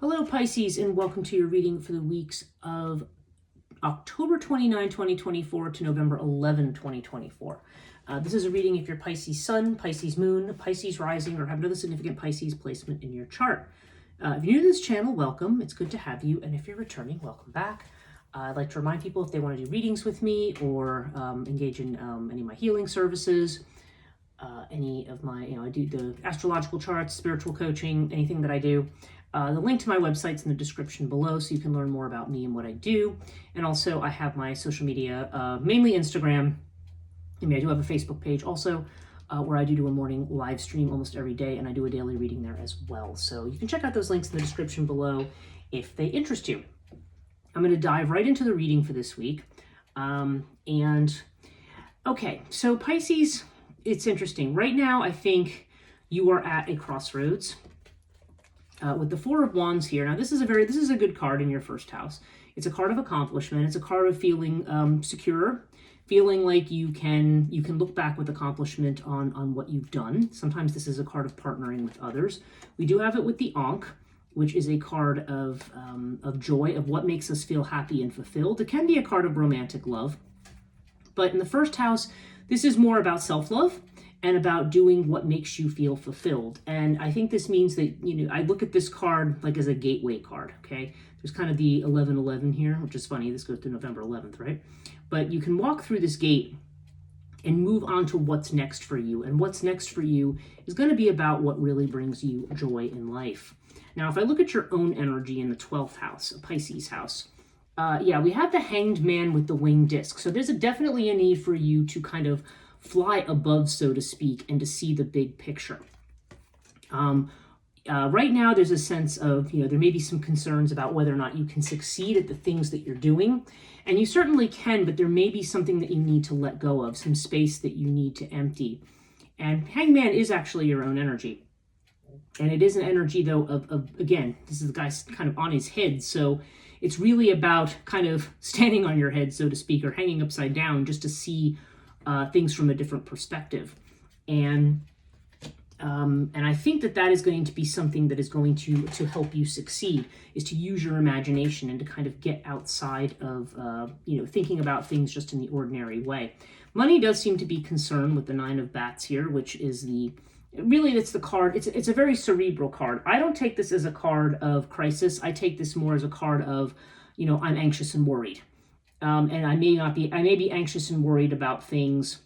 Hello, Pisces, and welcome to your reading for the weeks of October 29, 2024 to November 11, 2024. This is a reading if you're Pisces Sun, Pisces Moon, Pisces Rising, or have another significant Pisces placement in your chart. If you're new to this channel, welcome. It's good to have you. And if you're returning, welcome back. I'd like to remind people if they want to do readings with me or engage in any of my healing services, any of my, I do the astrological charts, spiritual coaching, anything that I do. The link to my website's in the description below so you can learn more about me and what I do. And also I have my social media, mainly Instagram. I do have a Facebook page also where I do a morning live stream almost every day, and I do a daily reading there as well. So you can check out those links in the description below if they interest you. I'm going to dive right into the reading for this week. Okay, so Pisces, it's interesting. Right now, I think you are at a crossroads. With the Four of Wands here. Now, this is a good card in your first house. It's a card of accomplishment. It's a card of feeling secure, feeling like you can look back with accomplishment on what you've done. Sometimes this is a card of partnering with others. We do have it with the Ankh, which is a card of joy, of what makes us feel happy and fulfilled. It can be a card of romantic love. But in the first house, this is more about self-love and about doing what makes you feel fulfilled. And I think this means that, I look at this card like as a gateway card, okay? There's kind of the 11-11 here, which is funny. This goes to November 11th, right? But you can walk through this gate and move on to what's next for you. And what's next for you is going to be about what really brings you joy in life. Now, if I look at your own energy in the 12th house, Pisces house, we have the Hanged Man with the winged disc. So there's definitely a need for you to kind of fly above, so to speak, and to see the big picture. Right now, there's a sense of, there may be some concerns about whether or not you can succeed at the things that you're doing. And you certainly can, but there may be something that you need to let go of, some space that you need to empty. And Hangman is actually your own energy. And it is an energy, though, of again, this is the guy kind of on his head. So it's really about kind of standing on your head, so to speak, or hanging upside down just to see things from a different perspective. And I think that is going to be something that is going to help you succeed, is to use your imagination and to kind of get outside of, thinking about things just in the ordinary way. Money does seem to be concerned with the Nine of Bats here, which is it's the card. It's a very cerebral card. I don't take this as a card of crisis. I take this more as a card of, I'm anxious and worried. And I may be anxious and worried about things,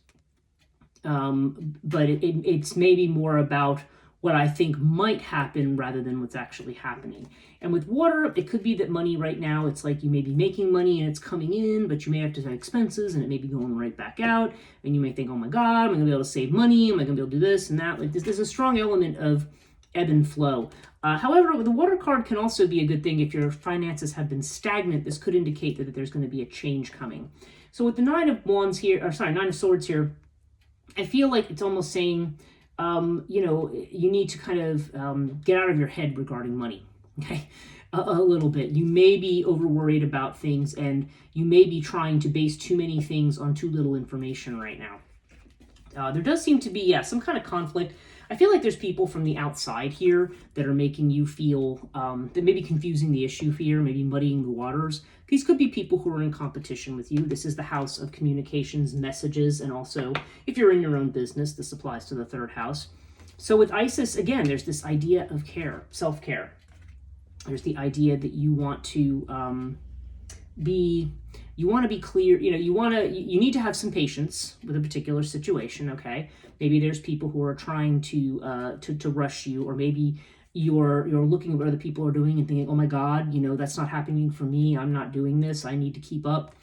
but it's maybe more about what I think might happen rather than what's actually happening. And with water, it could be that money right now, it's like you may be making money and it's coming in, but you may have to have expenses and it may be going right back out. And you may think, oh my God, am I going to be able to save money? Am I going to be able to do this and that? Like there's a strong element of ebb and flow. However, the water card can also be a good thing if your finances have been stagnant. This could indicate that there's going to be a change coming. So with the Nine of Swords here, I feel like it's almost saying, you need to kind of get out of your head regarding money, okay? A little bit. You may be over worried about things, and you may be trying to base too many things on too little information right now. There does seem to be, some kind of conflict. I feel like there's people from the outside here that are making you feel, that may be confusing the issue here, maybe muddying the waters. These could be people who are in competition with you. This is the house of communications, messages, and also, if you're in your own business, this applies to the third house. So with Isis, again, there's this idea of care, self-care. There's the idea that you want to be clear, you need to have some patience with a particular situation, okay? Maybe there's people who are trying to rush you, or maybe you're looking at what other people are doing and thinking, oh my God, that's not happening for me. I'm not doing this. I need to keep up.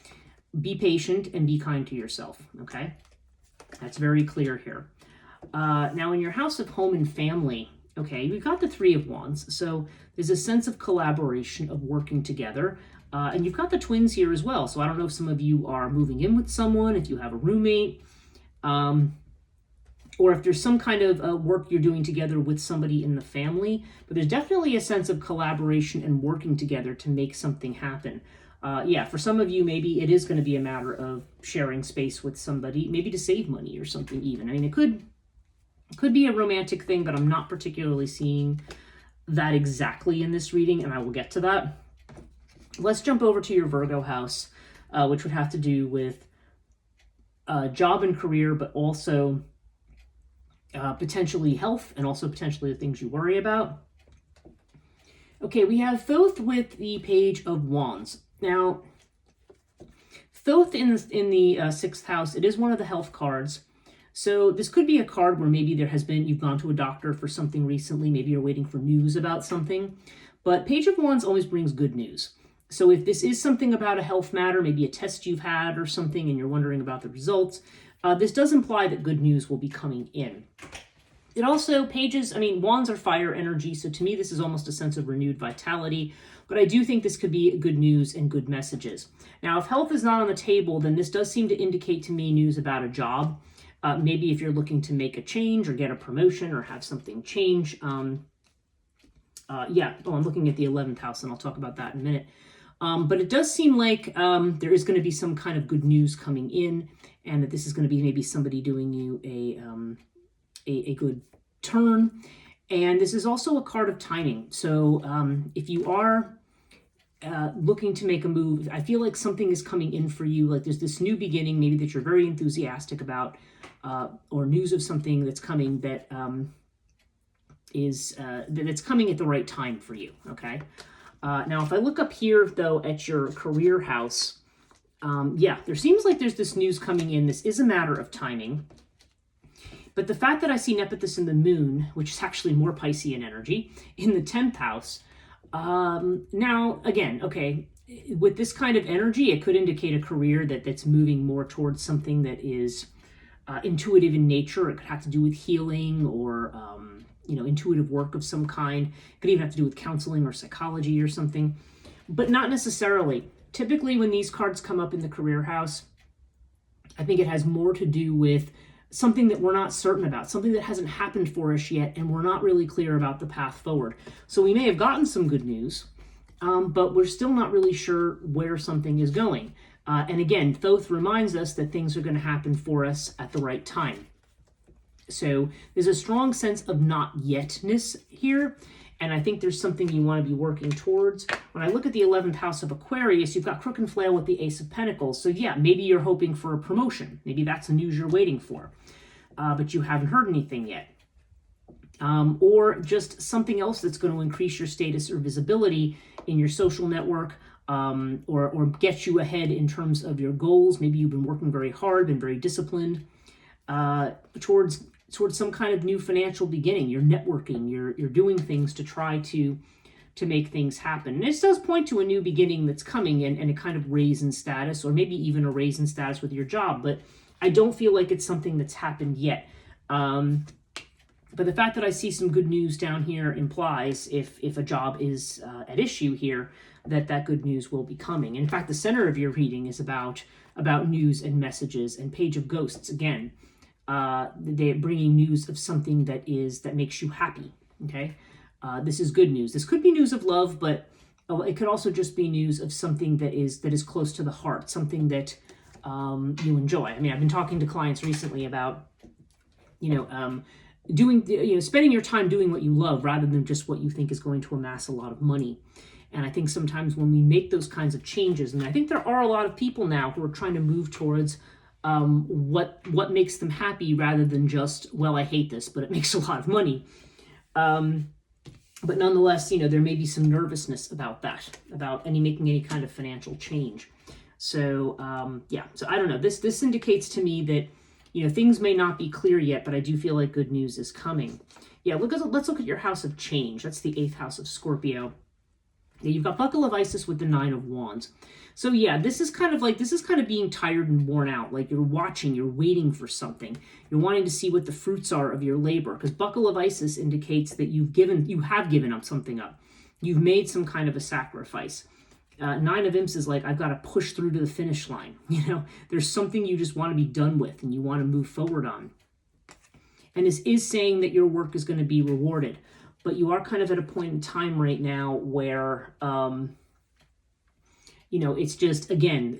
Be patient and be kind to yourself, okay? That's very clear here. Now in your house of home and family, okay, we've got the Three of Wands. So there's a sense of collaboration, of working together. And you've got the twins here as well. So I don't know if some of you are moving in with someone, if you have a roommate, or if there's some kind of work you're doing together with somebody in the family. But there's definitely a sense of collaboration and working together to make something happen. For some of you, maybe it is going to be a matter of sharing space with somebody, maybe to save money or something even. I mean, it could be a romantic thing, but I'm not particularly seeing that exactly in this reading, and I will get to that. Let's jump over to your Virgo house, which would have to do with job and career, but also potentially health, and also potentially the things you worry about. Okay, we have Thoth with the Page of Wands. Now, Thoth in the 6th house, it is one of the health cards. So this could be a card where maybe you've gone to a doctor for something recently, maybe you're waiting for news about something. But Page of Wands always brings good news. So if this is something about a health matter, maybe a test you've had or something, and you're wondering about the results, this does imply that good news will be coming in. It also, wands are fire energy, so to me this is almost a sense of renewed vitality, but I do think this could be good news and good messages. Now, if health is not on the table, then this does seem to indicate to me news about a job. Maybe if you're looking to make a change or get a promotion or have something change. I'm looking at the 11th house, and I'll talk about that in a minute. But it does seem like there is going to be some kind of good news coming in, and that this is going to be maybe somebody doing you a good turn. And this is also a card of timing. So if you are looking to make a move, I feel like something is coming in for you. Like there's this new beginning, maybe that you're very enthusiastic about, or news of something that's coming that that's coming at the right time for you. Okay. Now, if I look up here though at your career house, there seems like there's this news coming in. This is a matter of timing. But the fact that I see Nephthys in the moon, which is actually more Piscean energy, in the 10th house, now, again, okay, with this kind of energy, it could indicate a career that's moving more towards something that is intuitive in nature. It could have to do with healing or, intuitive work of some kind. It could even have to do with counseling or psychology or something, but not necessarily. Typically, when these cards come up in the career house, I think it has more to do with something that we're not certain about, something that hasn't happened for us yet, and we're not really clear about the path forward. So we may have gotten some good news, but we're still not really sure where something is going. And again, Thoth reminds us that things are going to happen for us at the right time. So there's a strong sense of not yetness here, and I think there's something you want to be working towards. When I look at the 11th house of Aquarius, you've got Crook and Flail with the Ace of Pentacles. So yeah, maybe you're hoping for a promotion. Maybe that's the news you're waiting for, but you haven't heard anything yet. Or just something else that's going to increase your status or visibility in your social network, or get you ahead in terms of your goals. Maybe you've been working very hard, been very disciplined towards some kind of new financial beginning. You're networking, you're doing things to try to make things happen. And this does point to a new beginning that's coming, and a kind of raise in status, or maybe even a raise in status with your job. But I don't feel like it's something that's happened yet. But the fact that I see some good news down here implies if a job is at issue here, that good news will be coming. In fact, the center of your reading is about news and messages, and Page of Ghosts again. They're bringing news of something that makes you happy. Okay, this is good news. This could be news of love, but it could also just be news of something that is close to the heart, something that you enjoy. I mean, I've been talking to clients recently about, spending your time doing what you love rather than just what you think is going to amass a lot of money. And I think sometimes when we make those kinds of changes, and I think there are a lot of people now who are trying to move towards what makes them happy rather than just, well, I hate this, but it makes a lot of money. But nonetheless, there may be some nervousness about that, about making any kind of financial change. So, so I don't know. This indicates to me that, things may not be clear yet, but I do feel like good news is coming. Yeah, let's look at your house of change. That's the 8th house of Scorpio. Yeah, you've got Buckle of Isis with the 9 of Wands. So yeah, this is kind of being tired and worn out. Like you're waiting for something. You're wanting to see what the fruits are of your labor, because Buckle of Isis indicates that you have given up something up. You've made some kind of a sacrifice. 9 of Imps is like, I've got to push through to the finish line. There's something you just want to be done with and you want to move forward on. And this is saying that your work is going to be rewarded. But you are kind of at a point in time right now where, it's just, again,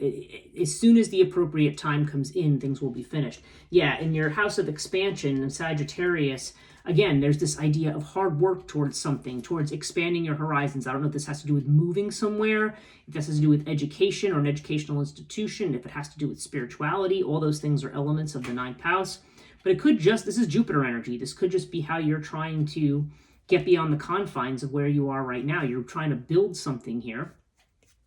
as soon as the appropriate time comes in, things will be finished. Yeah, in your house of expansion in Sagittarius, again, there's this idea of hard work towards something, towards expanding your horizons. I don't know if this has to do with moving somewhere, if this has to do with education or an educational institution, if it has to do with spirituality. All those things are elements of the ninth house. But it could just, this is Jupiter energy. This could just be how you're trying to get beyond the confines of where you are right now. You're trying to build something here.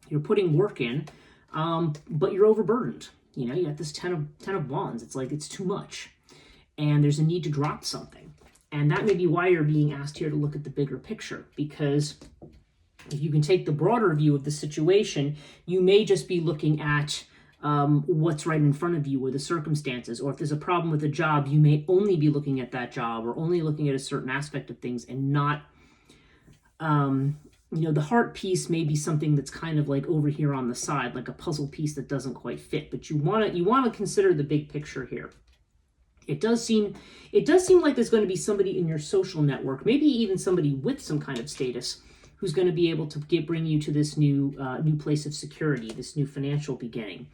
You're putting work in, but you're overburdened. You know, you got this ten of wands. It's like, it's too much. And there's a need to drop something. And that may be why you're being asked here to look at the bigger picture, because if you can take the broader view of the situation, you may just be looking at what's right in front of you or the circumstances. Or if there's a problem with a job, you may only be looking at that job or only looking at a certain aspect of things and not, you know, the heart piece may be something that's kind of like over here on the side, like a puzzle piece that doesn't quite fit. But you want to consider the big picture here. It does seem like there's going to be somebody in your social network, maybe even somebody with some kind of status, who's going to be able to bring you to this new place of security, this new financial beginning.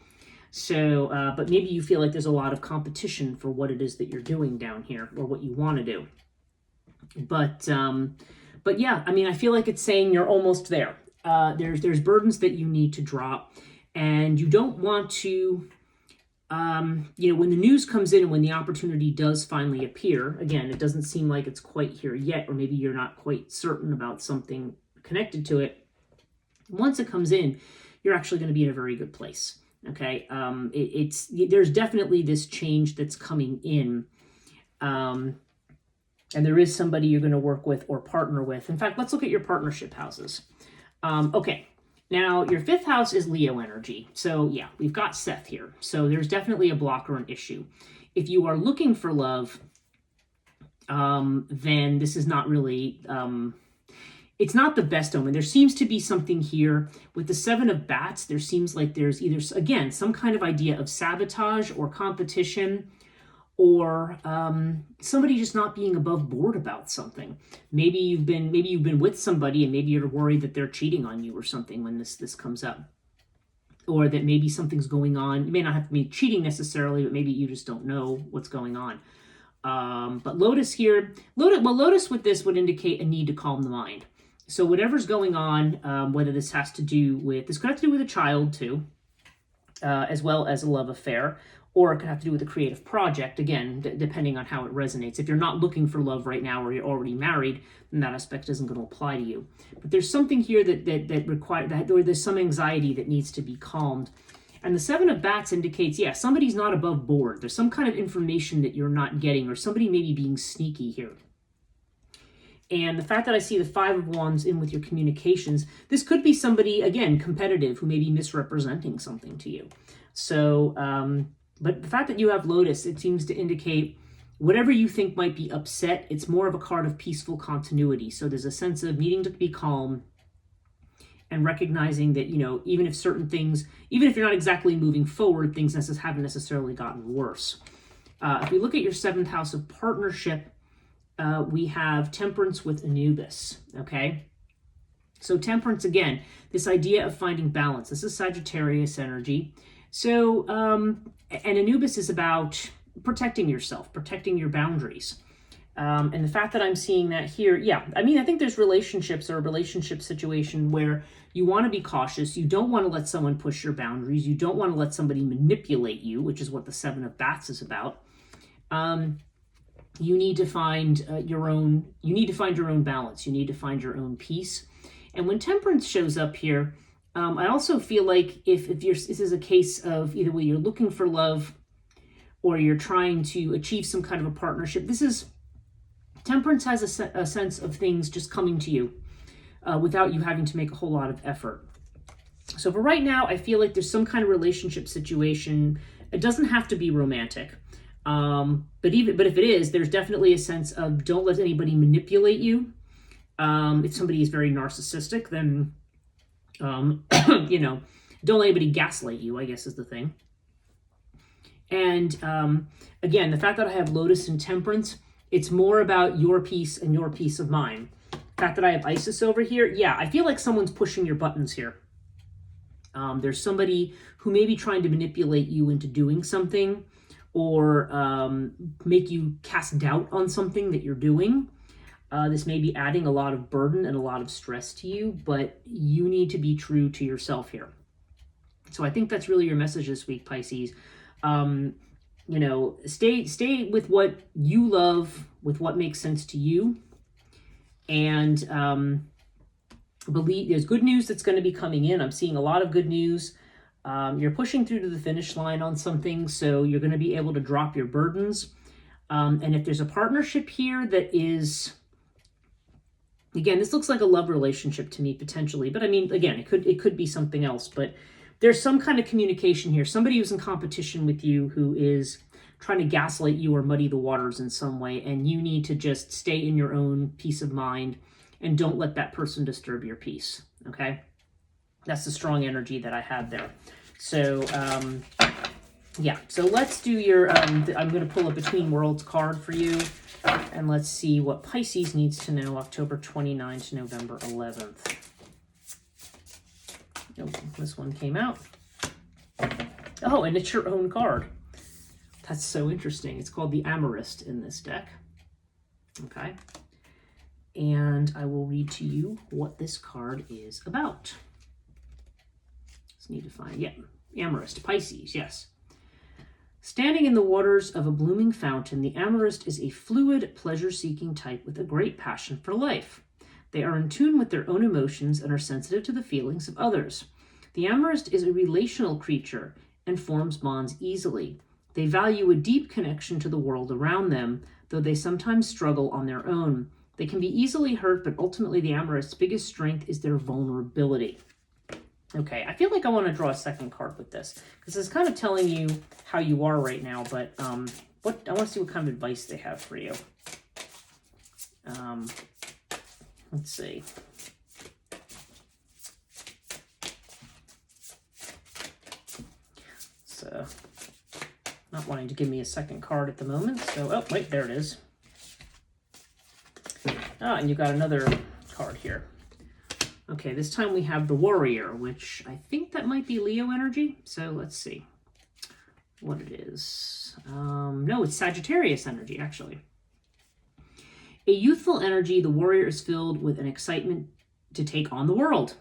So, but maybe you feel like there's a lot of competition for what it is that you're doing down here or what you want to do. But yeah, I mean, I feel like it's saying you're almost there. There's burdens that you need to drop, and you don't want to. You know, when the news comes in and when the opportunity does finally appear, again, it doesn't seem like it's quite here yet, or maybe you're not quite certain about something connected to it. Once it comes in, you're actually going to be in a very good place. Okay. There's definitely this change that's coming in. And there is somebody you're going to work with or partner with. In fact, let's look at your partnership houses. Okay. Now, your fifth house is Leo energy. So yeah, we've got Seth here. So there's definitely a block or an issue. If you are looking for love, then this is not really, it's not the best omen. There seems to be something here with the Seven of Bats. There seems like there's either, again, some kind of idea of sabotage or competition, or somebody just not being above board about something. Maybe you've been with somebody and maybe you're worried that they're cheating on you or something when this comes up. Or that maybe something's going on. You may not have to be cheating necessarily, but maybe you just don't know what's going on. But Lotus here, Lotus with this would indicate a need to calm the mind. So whatever's going on, whether this has to do with, this could have to do with a child too, as well as a love affair, or it could have to do with a creative project, again, depending on how it resonates. If you're not looking for love right now or you're already married, then that aspect isn't going to apply to you. But there's something here that requires, or there's some anxiety that needs to be calmed. And the Seven of Bats indicates, yeah, somebody's not above board. There's some kind of information that you're not getting, or somebody maybe being sneaky here. And the fact that I see the Five of Wands in with your communications, this could be somebody, again, competitive, who may be misrepresenting something to you. So, but the fact that you have Lotus, it seems to indicate whatever you think might be upset, it's more of a card of peaceful continuity. So there's a sense of needing to be calm and recognizing that, you know, even if certain things, even if you're not exactly moving forward, things haven't necessarily gotten worse. If we look at your seventh house of partnership, we have Temperance with Anubis, okay? So Temperance, again, this idea of finding balance. This is Sagittarius energy. So, and Anubis is about protecting yourself, protecting your boundaries. And the fact that I'm seeing that here, yeah, I mean, I think there's relationships or a relationship situation where you want to be cautious. You don't want to let someone push your boundaries. You don't want to let somebody manipulate you, which is what the Seven of Bats is about. You need to find your own balance. You need to find your own peace. And when Temperance shows up here, I also feel like if this is a case of either way you're looking for love or you're trying to achieve some kind of a partnership, Temperance has a sense of things just coming to you without you having to make a whole lot of effort. So for right now, I feel like there's some kind of relationship situation. It doesn't have to be romantic. But if it is, there's definitely a sense of don't let anybody manipulate you. If somebody is very narcissistic, then, you know, don't let anybody gaslight you, I guess is the thing. And again, the fact that I have Lotus and Temperance, it's more about your peace and your peace of mind. The fact that I have Isis over here, yeah, I feel like someone's pushing your buttons here. There's somebody who may be trying to manipulate you into doing something, or make you cast doubt on something that you're doing. This may be adding a lot of burden and a lot of stress to you, but you need to be true to yourself here. So I think that's really your message this week, Pisces. Stay with what you love, with what makes sense to you, and believe there's good news that's going to be coming in. I'm seeing a lot of good news. You're pushing through to the finish line on something, so you're going to be able to drop your burdens. And if there's a partnership here that is, again, this looks like a love relationship to me potentially, but I mean, again, it could be something else, but there's some kind of communication here. Somebody who's in competition with you who is trying to gaslight you or muddy the waters in some way, and you need to just stay in your own peace of mind and don't let that person disturb your peace, okay? That's the strong energy that I have there. So, yeah, so let's do your, I'm going to pull a Between Worlds card for you, and let's see what Pisces needs to know October 29th to November 11th. Nope, this one came out. Oh, and it's your own card. That's so interesting. It's called the Amorist in this deck. Okay. And I will read to you what this card is about. Just need to find, yeah, Amorist, Pisces, yes. Standing in the waters of a blooming fountain, the Amorist is a fluid, pleasure-seeking type with a great passion for life. They are in tune with their own emotions and are sensitive to the feelings of others. The Amorist is a relational creature and forms bonds easily. They value a deep connection to the world around them, though they sometimes struggle on their own. They can be easily hurt, but ultimately the Amorist's biggest strength is their vulnerability. Okay, I feel like I want to draw a second card with this, because it's kind of telling you how you are right now, but I want to see what kind of advice they have for you. Let's see. So, not wanting to give me a second card at the moment, so, oh, wait, there it is. Ah, and you got another card here. Okay, this time we have the Warrior, which I think that might be Leo energy. So let's see what it is. No, it's Sagittarius energy, actually. A youthful energy, the Warrior is filled with an excitement to take on the world.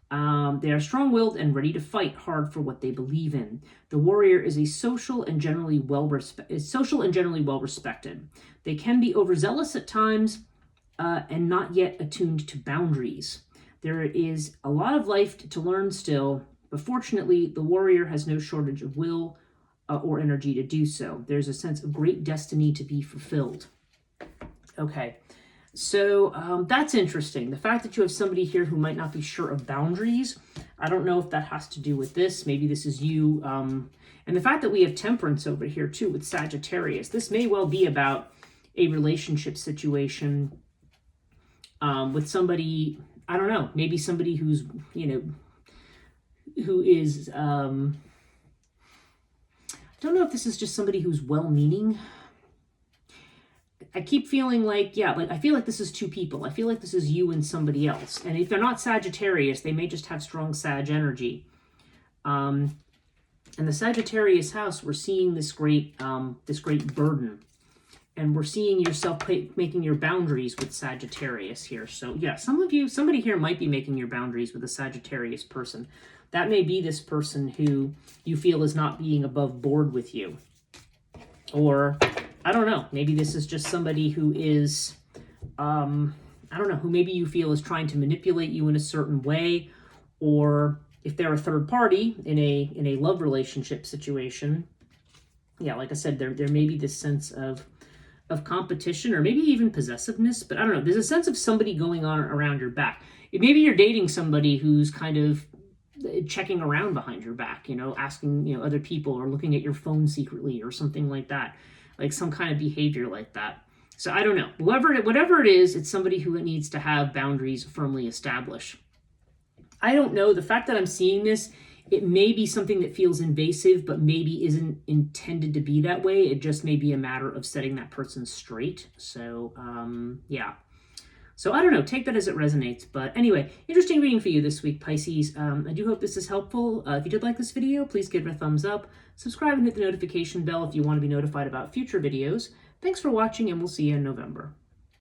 They are strong-willed and ready to fight hard for what they believe in. The Warrior is a social and generally well-respected. They can be overzealous at times and not yet attuned to boundaries. There is a lot of life to learn still, but fortunately, the Warrior has no shortage of will or energy to do so. There's a sense of great destiny to be fulfilled. Okay, so that's interesting. The fact that you have somebody here who might not be sure of boundaries, I don't know if that has to do with this. Maybe this is you. And the fact that we have Temperance over here, too, with Sagittarius. This may well be about a relationship situation with somebody, I don't know, maybe somebody who's, who is, I don't know if this is just somebody who's well-meaning. I keep feeling like, I feel like this is two people. I feel like this is you and somebody else. And if they're not Sagittarius, they may just have strong Sag energy. In the Sagittarius house, we're seeing this great burden. And we're seeing yourself making your boundaries with Sagittarius here. So yeah, somebody here might be making your boundaries with a Sagittarius person. That may be this person who you feel is not being above board with you. Or, I don't know, maybe this is just somebody who is, I don't know, who maybe you feel is trying to manipulate you in a certain way. Or if they're a third party in a love relationship situation, yeah, like I said, there may be this sense of competition or maybe even possessiveness, but I don't know. There's a sense of somebody going on around your back. Maybe you're dating somebody who's kind of checking around behind your back, asking, other people or looking at your phone secretly or something like that, like some kind of behavior like that. So I don't know. Whatever it is, it's somebody who needs to have boundaries firmly established. I don't know. The fact that I'm seeing this, it may be something that feels invasive, but maybe isn't intended to be that way. It just may be a matter of setting that person straight. So, yeah. So I don't know, take that as it resonates. But anyway, interesting reading for you this week, Pisces. I do hope this is helpful. If you did like this video, please give it a thumbs up. Subscribe and hit the notification bell if you want to be notified about future videos. Thanks for watching, and we'll see you in November.